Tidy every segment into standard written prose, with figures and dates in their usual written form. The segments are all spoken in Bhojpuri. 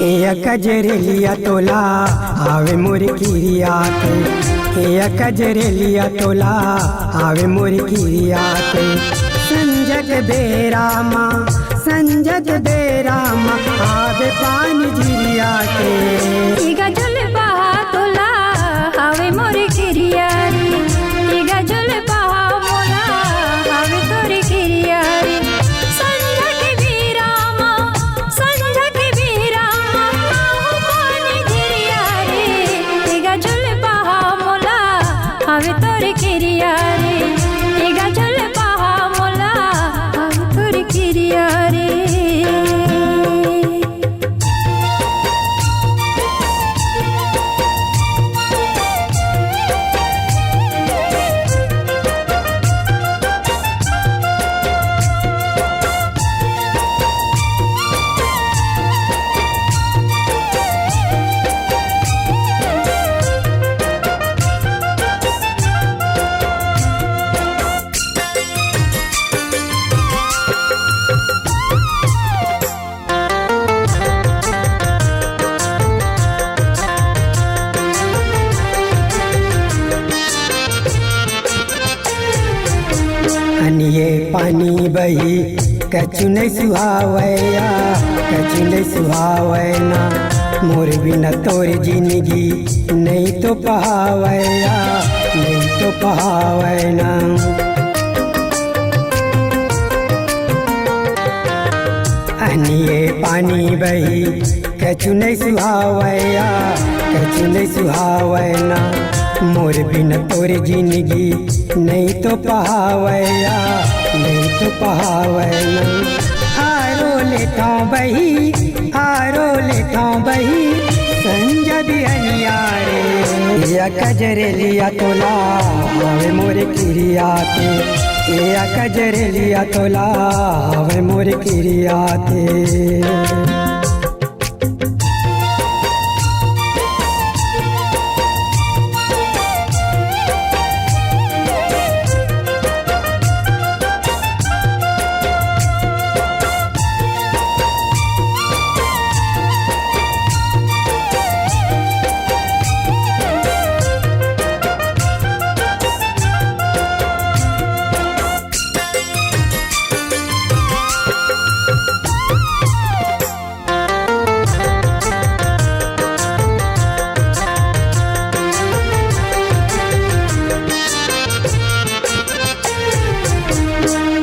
ए कजरेलिया तोला आवे मोर किरिया के। ए कजरेलिया तोला आवे मोर किरिया के। संजग बेरामा संजग बेरामा आवे पानी जिरिया के। इगा जल बहा तोला आवे मोर किरिया रे। इगा जल बहा मोला आवे तोर किरिया रे। संजग बेरामा संजग बेरामा आवे पानी जिरिया रे। इगा जल बहा मोला आवे तोर किरिया रे। इगा जल बहा मोला आवे तोर किरिया रे। अनिए पानी बही कछु नहीं सुहावया कछु नहीं सुहावना। मोर बिना तोर जिंदगी नहीं तो पहावया नहीं तो पहावना। अनिए पानी बही कछु नहीं सुहावया कछु नहीं सुहावना। मोर बिना तोर जिंदगी नहीं तो पहावया नहीं तो पहावना। आरो लेता बही आरो लेता बही संजय बिहनिया रे। या कजरेलिया तोला आवे मोर किरिया के। या कजरेलिया तोला आवे मोर किरिया के।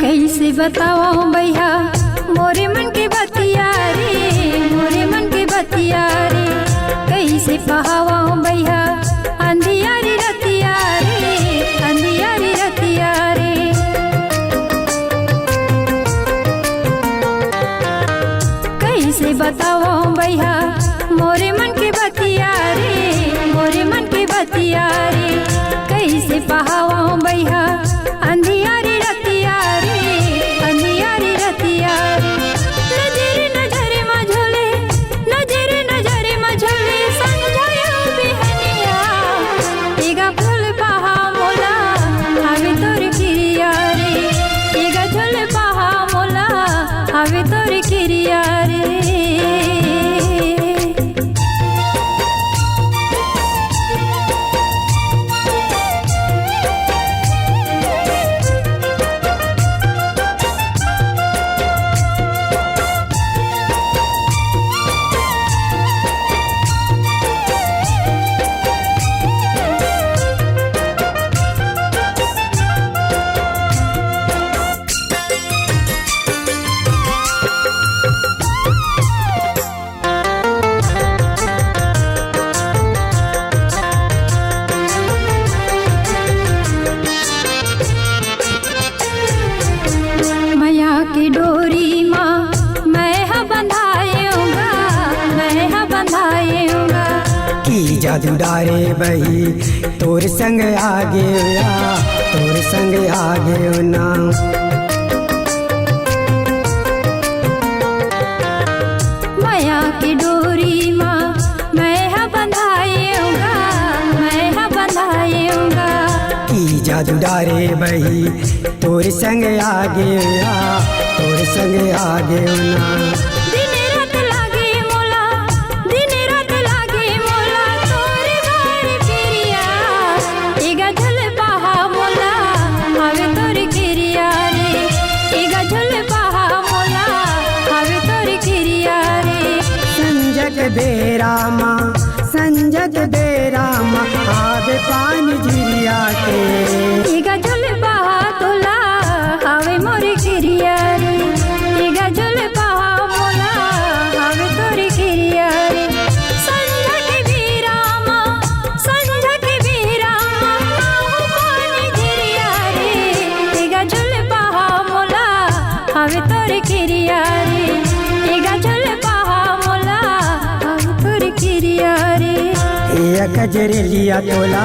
कैसे बताओ भैया मोरे मन के बतिया रे। मोरे मन के बतिया रे। कैसे पहावाओ भैया अंधियारी रतिया रे। अंधियारी रतिया रे। कैसे बताओ भैया मोरे मन के बतिया रे। मोरे मन के बतिया रे। कैसे पहावाओ भैया अंधियारी रतिया रे। अंधियारी रतिया रे। नजर नजर मझोले नजर नजर मझोले समझायो बिहनिया। इगा फूल बहा मोला आवे तोर किरिया रे। इगा झोल बहा मोला आवे तोर किरिया रे। मैया की डोरी माँ मैं हा बंधाऊंगा मैं हा बंधाऊंगा। की जादू डारे बही तोर संग आगे या तोर संग आगे ना। मैया की डोरी माँ मैं हा बंधाऊंगा मैं हा बंधाऊंगा। की जादू डारे बही तोर संग आगे या तोर संग आगे ना। दिन रात लागे मोला बेरामा संजय के बेरामा आवे पानी झिरिया के इगा झुल बहा तोला हावे मोरे किरिया रे इगा झुल बहा मोला हावे तोरे किरिया रे संजय के बेरामा आवे पानी झिरिया रे इगा झुल बहा मोला हावे तोरे किरिया रे इगा झुल बहा मोला हावे तोरे किरिया रे एक जरेलिया तोला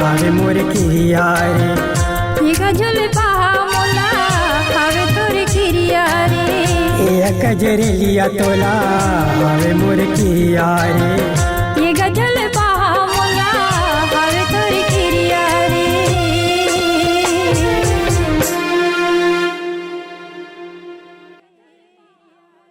आवे मोर किरिया रे इगा झुल बहा मोला हावे तोरे किरिया रे एक जरेलिया तोला आवे मोर किरिया रे